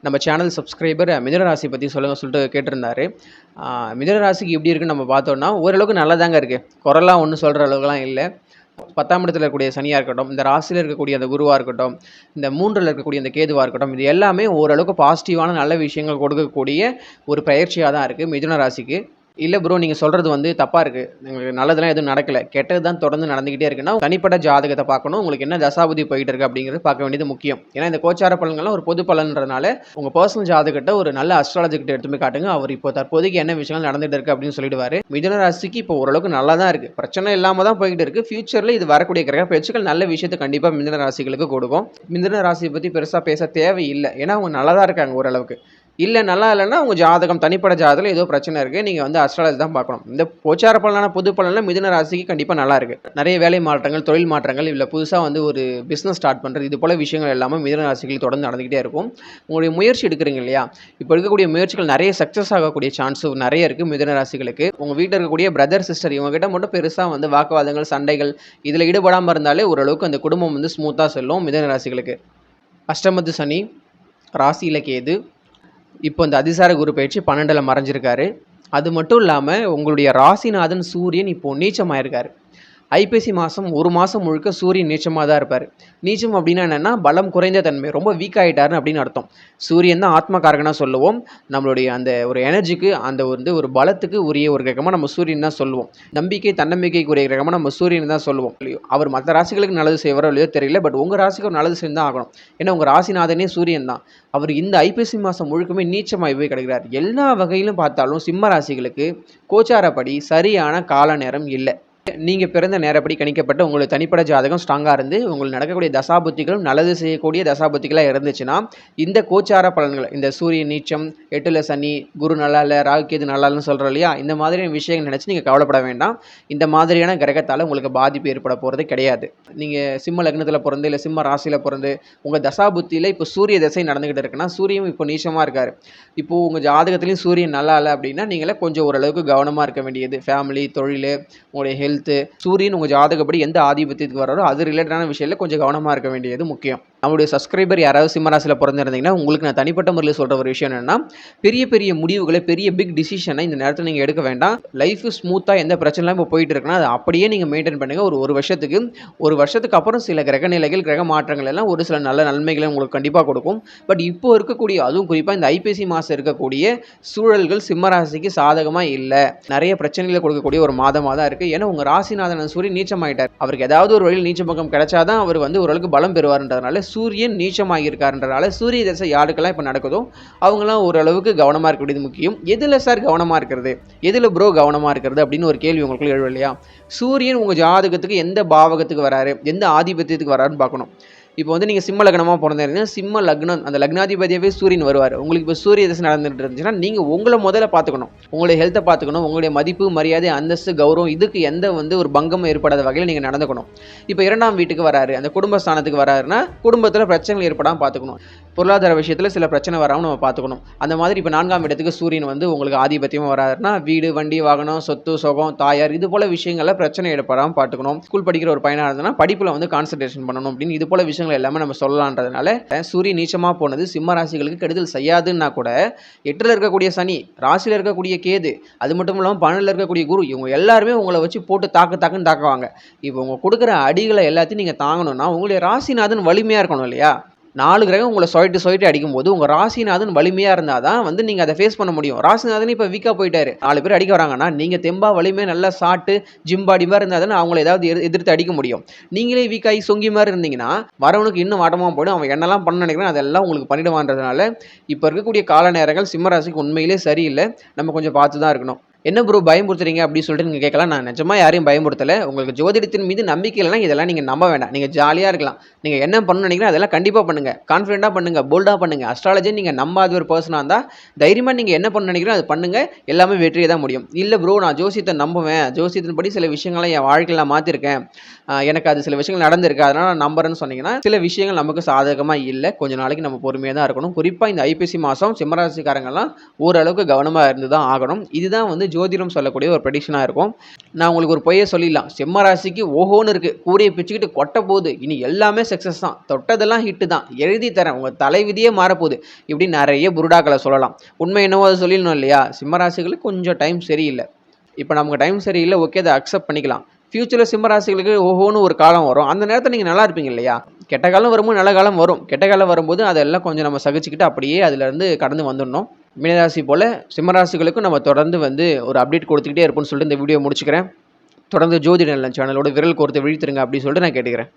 நம்ம channel subscriber மிதுன ராசி பற்றி சொல்லிட்டு கேட்டிருந்தாரு. மிதுன ராசிக்கு எப்படி இருக்குன்னு நம்ம பார்த்தோம்னா, ஓரளவுக்கு நல்லா தாங்க இருக்குது. குறைலாம் ஒன்றும் சொல்கிற அளவுக்குலாம் இல்லை. 10ஆம் இடத்துல இருக்கக்கூடிய சனியாக இருக்கட்டும், இந்த ராசியில் இருக்கக்கூடிய அந்த குருவாக இருக்கட்டும், இந்த 3ல் இருக்கக்கூடிய அந்த கேதுவாக இருக்கட்டும், இது எல்லாமே ஓரளவுக்கு பாசிட்டிவான நல்ல விஷயங்கள் கொடுக்கக்கூடிய ஒரு பயிற்சியாக தான் இருக்குது மிதுன ராசிக்கு. இல்லை ப்ரோ, நீங்கள் சொல்கிறது வந்து தப்பாக இருக்குது, உங்களுக்கு நல்லதெல்லாம் எதுவும் நடக்கலை, கெட்டது தான் தொடர்ந்து நடந்துக்கிட்டே இருக்குன்னா தனிப்பட்ட ஜாதகத்தை பார்க்கணும். உங்களுக்கு என்ன தசாபுதி போயிட்டு இருக்கு அப்படிங்கிறது பார்க்க வேண்டியது முக்கியம். ஏன்னா இந்த கோச்சார பலன்கள்லாம் ஒரு பொது பலன்றதுனால உங்கள் பர்சனல் ஜாதகத்தை ஒரு நல்ல அஸ்ட்ராலஜிக்கிட்ட எடுத்து போய் காட்டுங்க. அவர் இப்போ தற்போதைக்கு என்ன விஷயங்கள் நடந்துகிட்டு இருக்கு அப்படின்னு சொல்லிடுவார். மிதுன ராசிக்கு இப்போ ஓரளவுக்கு நல்லா தான் இருக்குது, பிரச்சனை இல்லாமல் தான் போய்கிட்டு இருக்குது. ஃபியூச்சரில் இது வரக்கூடிய கிரக பயிற்சிகள் நல்ல விஷயத்தை கண்டிப்பாக மிதுன ராசிகளுக்கு கொடுக்கும். மிதுன ராசியை பற்றி பெருசாக பேச தேவையில்லை, ஏன்னா அவங்க நல்லா தான் இருக்காங்க ஓரளவுக்கு. இல்லை நல்லா இல்லைன்னா உங்கள் ஜாதகம் தனிப்பட்ட ஜாதகத்தில் ஏதோ பிரச்சனை இருக்குது, நீங்கள் வந்து அஸ்ட்ராலஜி தான் பார்க்கணும். இந்த கோச்சார பலனான பொது பலனில் மிதுன ராசிக்கு கண்டிப்பாக நல்லா இருக்குது. நிறைய வேலை மாற்றங்கள், தொழில் மாற்றங்கள், இல்லை புதுசாக வந்து ஒரு பிஸ்னஸ் ஸ்டார்ட் பண்ணுறது, இது போல் விஷயங்கள் எல்லாமே மிதுன ராசிகள் தொடர்ந்து நடந்துக்கிட்டே இருக்கும். உங்களுடைய முயற்சி எடுக்கிறீங்க இல்லையா, இப்போ இருக்கக்கூடிய முயற்சிகள் நிறைய சக்ஸஸ் ஆகக்கூடிய சான்ஸு நிறைய இருக்குது மிதுன ராசிகளுக்கு. உங்கள் வீட்டில் இருக்கக்கூடிய பிரதர் சிஸ்டர் இவங்ககிட்ட மட்டும் பெருசாக வந்து வாக்குவாதங்கள், சண்டைகள் இதில் ஈடுபடாமல் இருந்தாலே ஓரளவுக்கு அந்த குடும்பம் வந்து ஸ்மூத்தாக செல்லும் மிதுன ராசிகளுக்கு. அஷ்டமத்து சனி, ராசியில் கேது, இப்போ இந்த அதிசார குரு பயிற்சி 12ல் மறைஞ்சிருக்காரு. அது மட்டும் இல்லாமல் உங்களுடைய ராசிநாதன் சூரியன் இப்போது நீச்சமாயிருக்காரு. ஐப்பசி மாதம் ஒரு மாதம் முழுக்க சூரியன் நீச்சமாக தான் இருப்பார். நீச்சம் அப்படின்னா என்னென்னா பலம் குறைந்த தன்மை, ரொம்ப வீக் ஆகிட்டாருன்னு அப்படின்னு அர்த்தம். சூரியன் தான் ஆத்மகாரகனாக சொல்லுவோம். நம்மளுடைய அந்த ஒரு எனர்ஜிக்கு, அந்த வந்து ஒரு பலத்துக்கு உரிய ஒரு கிரகமாக நம்ம சூரியன் தான் சொல்லுவோம். நம்பிக்கை தன்னம்பிக்கைக்குரிய கிரகமாக நம்ம சூரியன் தான் சொல்லுவோம். அவர் மற்ற ராசிகளுக்கு நல்லது செய்வாரோ இல்லையோ தெரியல, பட் உங்கள் ராசிக்கு ஒரு நல்லது செய்து தான் ஆகணும். ஏன்னா உங்கள் ராசிநாதனே சூரியன் தான். அவர் இந்த ஐப்பசி மாதம் முழுக்கமே நீச்சமாகி போய் கிடைக்கிறார். எல்லா வகையிலும் பார்த்தாலும் சிம்ம ராசிகளுக்கு கோச்சாரப்படி சரியான கால நேரம் இல்லை. நீங்கள் பிறந்த நேரப்படி கணிக்கப்பட்ட உங்களுக்கு தனிப்பட்ட ஜாதகம் ஸ்ட்ராங்காக இருந்து உங்களுக்கு நடக்கக்கூடிய தசாபுத்திகளும் நல்லது செய்யக்கூடிய தசாபுத்திகளாக இருந்துச்சுன்னா, இந்த கோச்சார பலன்கள், இந்த சூரியன் நீச்சம், 8ல் சனி, குரு நல்லா இல்லை, ராகு கேது நல்லா இல்லைன்னு சொல்கிறோம் இல்லையா, இந்த மாதிரியான விஷயங்கள் நினச்சி நீங்கள் கவலைப்பட வேண்டாம். இந்த மாதிரியான கிரகத்தால் உங்களுக்கு பாதிப்பு ஏற்பட போகிறது கிடையாது. நீங்கள் சிம்ம லக்னத்தில் பிறந்து இல்லை சிம்ம ராசியில் பிறந்து உங்கள் தசாபுத்தியில் இப்போ சூரிய திசை நடந்துக்கிட்டு இருக்குன்னா, சூரியன் இப்போ நீச்சமாக இருக்கார். இப்போது உங்கள் ஜாதகத்துலேயும் சூரியன் நல்லா இல்லை அப்படின்னா நீங்களே கொஞ்சம் ஓரளவுக்கு கவனமாக இருக்க வேண்டியது. ஃபேமிலி, தொழில், உங்களுடைய ஹெல்த், சூரியன் உங்கள் ஜாதகப்படி எந்த ஆதிபத்தியத்துக்கு வராரோ அது ரிலேட்டடான விஷயத்தில் கொஞ்சம் கவனமாக இருக்க வேண்டியது முக்கியம். நம்மளுடைய சப்ஸ்கிரைபர் யாராவது சிம்மராசியில் பிறந்திருந்தீங்கன்னா உங்களுக்கு நான் தனிப்பட்ட முறையில் சொல்கிற ஒரு விஷயம் என்னென்னா, பெரிய பெரிய முடிவுகளை, பெரிய பிக் டிசிஷனை இந்த நேரத்தில் நீங்கள் எடுக்க வேண்டாம். லைஃப் ஸ்மூத்தாக எந்த பிரச்சனைலாம் இப்போ போயிட்டு இருக்குன்னா அதை அப்படியே நீங்கள் மெயின்டைன் பண்ணுங்கள். ஒரு வருஷத்துக்கு அப்புறம் சில கிரக நிலைகள், கிரக மாற்றங்கள் எல்லாம் ஒரு சில நல்ல நன்மைகளை உங்களுக்கு கண்டிப்பாக கொடுக்கும். பட் இப்போ இருக்கக்கூடிய, அதுவும் குறிப்பாக இந்த ஐப்பசி மாதம் இருக்கக்கூடிய சூழல்கள் சிம்மராசிக்கு சாதகமாக இல்லை. நிறைய பிரச்சனைகளை கொடுக்கக்கூடிய ஒரு மாதமாக தான் இருக்குது. ஏன்னா உங்கள் ராசிநாதன் சூரியன் நீச்சமாயிட்டார். அவருக்கு ஏதாவது ஒரு வழியில் நீச்ச பக்கம் கிடைச்சாதான் அவர் வந்து ஓரளவுக்கு பலம் பெறுவார்ன்றதுனால சூரியன் நீச்சமாகியிருக்காருன்றனால சூரிய தசை யாருக்கெல்லாம் இப்போ நடக்குதோ அவங்களாம் ஓரளவுக்கு கவனமாக இருக்க வேண்டியது முக்கியம். எதில் சார் கவனமாக இருக்கிறது, எதில் ப்ரோ கவனமாக இருக்கிறது அப்படின்னு ஒரு கேள்வி உங்களுக்கு எழுவும் இல்லையா. சூரியன் உங்கள் ஜாதகத்துக்கு எந்த பாவகத்துக்கு வராரு, எந்த ஆதிபத்தியத்துக்கு வராருன்னு பார்க்கணும். இப்போ வந்து நீங்கள் சிம்ம லக்னமாக பிறந்திருந்தீங்கன்னா சிம்ம லக்னம் அந்த லக்னாதிபதியாகவே சூரியன் வருவார். உங்களுக்கு இப்போ சூரிய தசை நடந்துட்டு இருந்துச்சுன்னா நீங்கள் உங்களை முதல்ல பார்த்துக்கணும், உங்களுடைய ஹெல்த்தை பார்த்துக்கணும், உங்களுடைய மதிப்பு, மரியாதை, அந்தஸ்து, கௌரவம் இதுக்கு எந்த வந்து ஒரு பங்கம் ஏற்படாத வகையில் நீங்கள் நடந்துக்கணும். இப்போ 2ஆம் வீட்டுக்கு வராரு, அந்த குடும்பஸ்தானத்துக்கு வராருன்னா குடும்பத்தில் பிரச்சனைகள் ஏற்படாமல் பார்த்துக்கணும். பொருளாதார விஷயத்தில் சில பிரச்சனை வராமல் நம்ம பார்த்துக்கணும். அந்த மாதிரி இப்போ 4ஆம் இடத்துக்கு சூரியன் வந்து உங்களுக்கு ஆதிபத்தியமாக வராருன்னா வீடு, வண்டி, வாகனம், சொத்து, சுகம், தாயார் இது போல் விஷயங்களில் பிரச்சனை ஏற்படாமல் பார்த்துக்கணும். ஸ்கூல் படிக்கிற ஒரு பையனாக இருந்ததுன்னா படிப்பில் வந்து கான்சன்ட்ரேஷன் பண்ணணும் அப்படின்னு இது போல் விஷயங்கள் எல்லாமே நம்ம சொல்லலான்றதுனால சூரியன் நீச்சமாக போனது சிம்ம ராசிகளுக்கு கெடுதல் செய்யாதுன்னா கூட 8ல் இருக்கக்கூடிய சனி, ராசியில் இருக்கக்கூடிய கேது, அது மட்டும் இல்லாமல் 12ல் இருக்கக்கூடிய குரு, இவங்க எல்லாருமே உங்களை வச்சு போட்டு தாக்குன்னு தாக்குவாங்க. இப்போ உங்க கொடுக்குற அடிகளை எல்லாத்தையும் நீங்கள் தாங்கணும்னா உங்களுடைய ராசிநாதன் வலிமையாக இருக்கணும் இல்லையா. 4 கிரகம் உங்களை சொயிட்டு அடிக்கும்போது உங்கள் ராசிநாதன் வலிமையாக இருந்தால் தான் வந்து நீங்கள் அதை ஃபேஸ் பண்ண முடியும். ராசிநாதன் இப்போ வீக்காக போயிட்டாரு, 4 பேர் அடிக்க வராங்கன்னா நீங்கள் தெம்பா வலிமையாக நல்லா சாட்டு ஜிம்பாடி மாதிரி இருந்தால் தானே அவங்கள ஏதாவது எதிர்த்து அடிக்க முடியும். நீங்களே வீக்காகி சொங்கி மாதிரி இருந்தீங்கன்னா வரவனுக்கு இன்னும் வாட்டமாக போய்டும். அவன் என்னெல்லாம் பண்ண நினைக்கிறான் அதெல்லாம் உங்களுக்கு பண்ணிடுவான்றதுனால இப்போ இருக்கக்கூடிய கால நேரங்கள் சிம்மராசிக்கு உண்மையிலே சரியில்லை. நம்ம கொஞ்சம் பார்த்து தான் இருக்கணும். என்ன ப்ரோ பயமுறுத்துறீங்க அப்படின்னு சொல்லிட்டு நீங்கள் கேட்கலாம். நான் நிஜமாக யாரையும் பயமுறுத்தலை. உங்களுக்கு ஜோதிடத்தின் மீது நம்பிக்கை இல்லைனா இதெல்லாம் நீங்கள் நம்ப வேண்டாம். நீங்கள் ஜாலியாக இருக்கலாம். நீங்கள் என்ன பண்ணணும்னு நினைக்கிறீங்க அதெல்லாம் கண்டிப்பாக பண்ணுங்கள். கான்ஃபிடென்ட்டாக பண்ணுங்கள், போல்டாக பண்ணுங்கள். அஸ்ட்ராலஜி நீங்கள் நம்பாத ஒரு பர்சனாக இருந்தால் தைரியமாக நீங்கள் என்ன பண்ண நினைக்கிறோம் அது பண்ணுங்கள். எல்லாமே வெற்றியே தான் முடியும். இல்லை ப்ரோ நான் ஜோசியத்தை நம்புவேன், ஜோசியத்தின் படி சில விஷயங்களை என் வாழ்க்கையில் நான் மாற்றிருக்கேன், எனக்கு அது சில விஷயங்கள் நடந்திருக்கு அதனால் நான் நம்புறேன்னு சொன்னீங்கன்னா சில விஷயங்கள் நமக்கு சாதகமாக இல்லை. கொஞ்சம் நாளைக்கு நம்ம பொறுமையாக தான் இருக்கணும். குறிப்பாக இந்த ஐப்பசி மாதம் சிம்மராசிக்காரங்கள்லாம் ஓரளவுக்கு கவனமாக இருந்து தான் ஆகணும். இதுதான் வந்து ஜோதிடம் சொல்லக்கூடிய ஒரு ப்ரெடிக்ஷனாக இருக்கும். நான் உங்களுக்கு ஒரு பொய்யை சொல்லிடலாம். சிம்ம ராசிக்கு ஓஹோன்னு இருக்குது, கூரையை பிச்சுக்கிட்டு கொட்ட போகுது, இனி எல்லாமே சக்ஸஸ் தான், தொட்டதெல்லாம் ஹிட்டு தான், எழுதி தரேன், உங்கள் தலைவிதியே மாறப்போகுது, இப்படி நிறைய புருடாக்களை சொல்லலாம். உண்மை என்னவோ அதை சொல்லிடணும் இல்லையா? சிம்ம ராசிகளுக்கு கொஞ்சம் டைம் சரியில்லை. இப்போ நமக்கு டைம் சரியில்லை, ஓகே, அதை அக்செப்ட் பண்ணிக்கலாம். ஃப்யூச்சரில் சிம்ம ராசிகளுக்கு ஓஹோன்னு ஒரு காலம் வரும். அந்த நேரத்தில் நீங்கள் நல்லா இருப்பீங்க இல்லையா? கெட்ட காலம் வரும்போது நல்ல காலம் வரும். கெட்ட காலம் வரும்போது அதெல்லாம் கொஞ்சம் நம்ம சகிச்சுக்கிட்டு அப்படியே அதிலேருந்து கடந்து வந்துடணும். மீனராசி போல் சிம்மராசிகளுக்கும் நம்ம தொடர்ந்து ஒரு அப்டேட் கொடுத்துக்கிட்டே இருப்போம்னு சொல்லிட்டு இந்த வீடியோ முடிச்சுக்கிறேன். தொடர்ந்து ஜோதிட நலன் சேனலோட விரல் கோர்த்து விழித்திருங்க அப்படின்னு சொல்லிட்டு நான் கேட்டுக்கிறேன்.